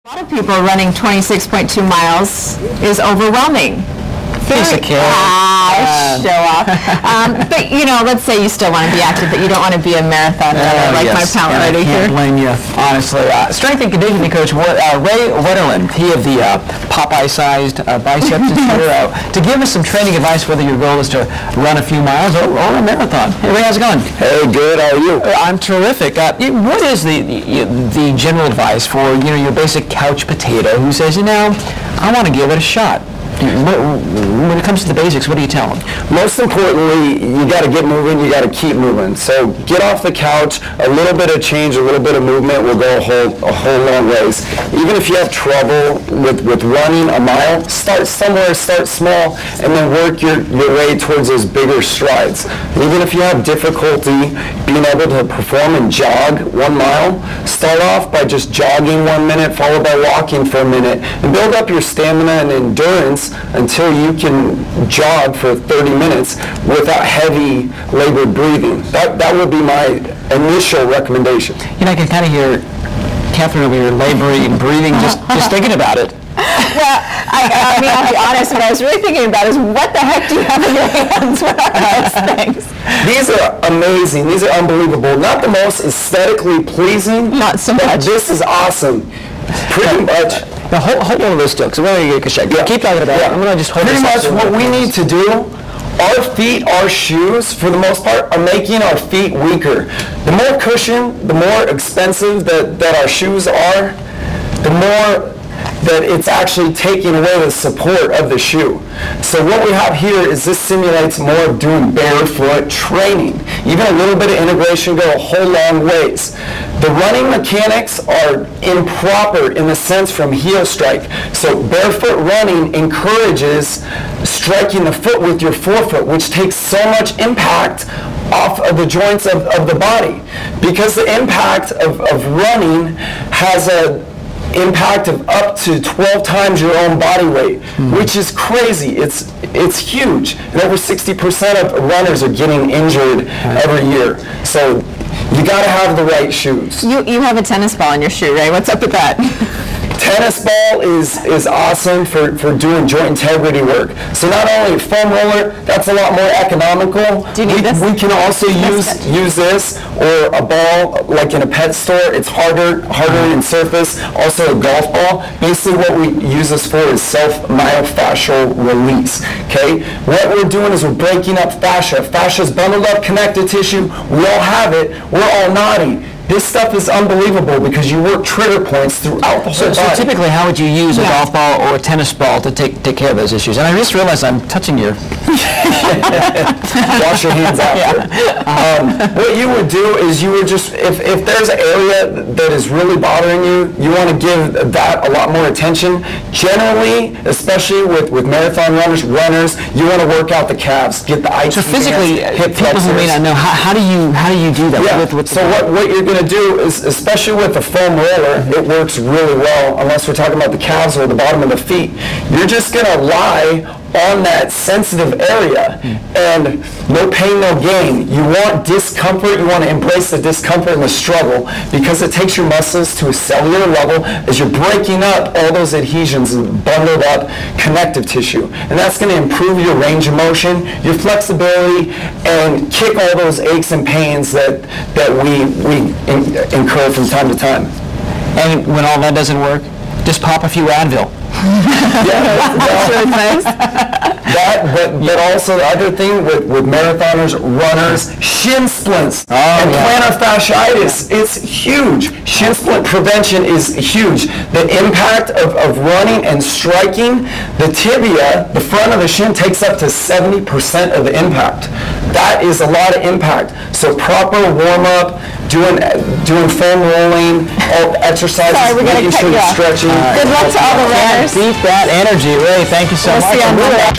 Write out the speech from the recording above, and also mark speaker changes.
Speaker 1: A lot of people running 26.2 miles is overwhelming.
Speaker 2: Piece of cake.
Speaker 1: Show off. But, you know, let's say you still want to be active, but you don't want to be a marathon runner like my pal right here.
Speaker 2: I can't blame you, honestly. Strength and conditioning coach Ray Wetterland, he of the Popeye-sized biceps, to give us some training advice whether your goal is to run a few miles or a marathon. Hey, Ray, how's it going?
Speaker 3: Hey, good. How are you?
Speaker 2: I'm terrific. What is the general advice for your basic couch potato who says, I want to give it a shot? When it comes to the basics, what do you tell them?
Speaker 3: Most importantly, you got to get moving, you got to keep moving. So get off the couch, a little bit of change, a little bit of movement will go a whole long ways. Even if you have trouble with running a mile, start somewhere, start small, and then work your way towards those bigger strides. Even if you have difficulty being able to perform and jog 1 mile, start off by just jogging 1 minute, followed by walking for a minute, and build up your stamina and endurance until you can jog for 30 minutes without heavy labored breathing. That would be my initial recommendation.
Speaker 2: I can kind of hear Catherine over here laboring, breathing, just thinking about it.
Speaker 1: Well, I mean, I'll be honest, what I was really thinking about is what the heck do you have in your hands? What are those things?
Speaker 3: These are amazing. These are unbelievable. Not the most aesthetically pleasing.
Speaker 1: Not so much.
Speaker 3: This is awesome. Pretty much.
Speaker 2: Now, hold one of those still, because we're going to get a shot. Keep talking about it. I'm going to just hold
Speaker 3: Pretty much what we need to do, our feet, our shoes, for the most part, are making our feet weaker. The more cushion, the more expensive that our shoes are, the more that it's actually taking away the support of the shoe. So what we have here is this simulates more of doing barefoot training. Even a little bit of integration go a whole long ways. The running mechanics are improper in the sense from heel strike. So barefoot running encourages striking the foot with your forefoot, which takes so much impact off of the joints of the body. Because the impact of running has a impact of up to 12 times your own body weight, which is crazy. It's huge. And over 60% of runners are getting injured every year. So you got to have the right shoes.
Speaker 1: You have a tennis ball in your shoe, Ray. What's up with that?
Speaker 3: Tennis ball is awesome for doing joint integrity work. So not only foam roller, that's a lot more economical.
Speaker 1: Do you need this?
Speaker 3: We can also use this, or a ball like in a pet store. It's harder in surface. Also a golf ball. Basically what we use this for is self-myofascial release. Okay? What we're doing is we're breaking up fascia. Fascia is bundled up connective tissue. We all have it. We're all knotty. This stuff is unbelievable because you work trigger points throughout the whole body.
Speaker 2: So typically, how would you use a golf ball or a tennis ball to take care of those issues? And I just realized I'm touching your...
Speaker 3: Wash your hands after. What you would do is you would just, if there's an area that is really bothering you, you want to give that a lot more attention. Generally, especially with marathon runners, you want to work out the calves, get the IT.
Speaker 2: So physically,
Speaker 3: hip
Speaker 2: people who may not know, how do you do that?
Speaker 3: Yeah. So what you're going to do is, especially with the foam roller, it works really well, unless we're talking about the calves or the bottom of the feet. You're just going to lie on that sensitive area, and no pain, no gain. You want discomfort. You want to embrace the discomfort and the struggle, because it takes your muscles to a cellular level as you're breaking up all those adhesions and bundled up connective tissue. And that's going to improve your range of motion, your flexibility, and kick all those aches and pains that we incur from time to time.
Speaker 2: And when all that doesn't work, just pop a few Advil.
Speaker 1: That's really nice.
Speaker 3: But also the other thing with marathoners, runners, shin splints and plantar fasciitis, it's huge. Shin splint prevention is huge. The impact of running and striking, the tibia, the front of the shin, takes up to 70% of the impact. That is a lot of impact. So proper warm-up, doing foam rolling, exercises, making sure you're stretching.
Speaker 1: Good luck to all the runners.
Speaker 2: Beat that energy, Ray. Thank you so much.
Speaker 1: See you on Monday.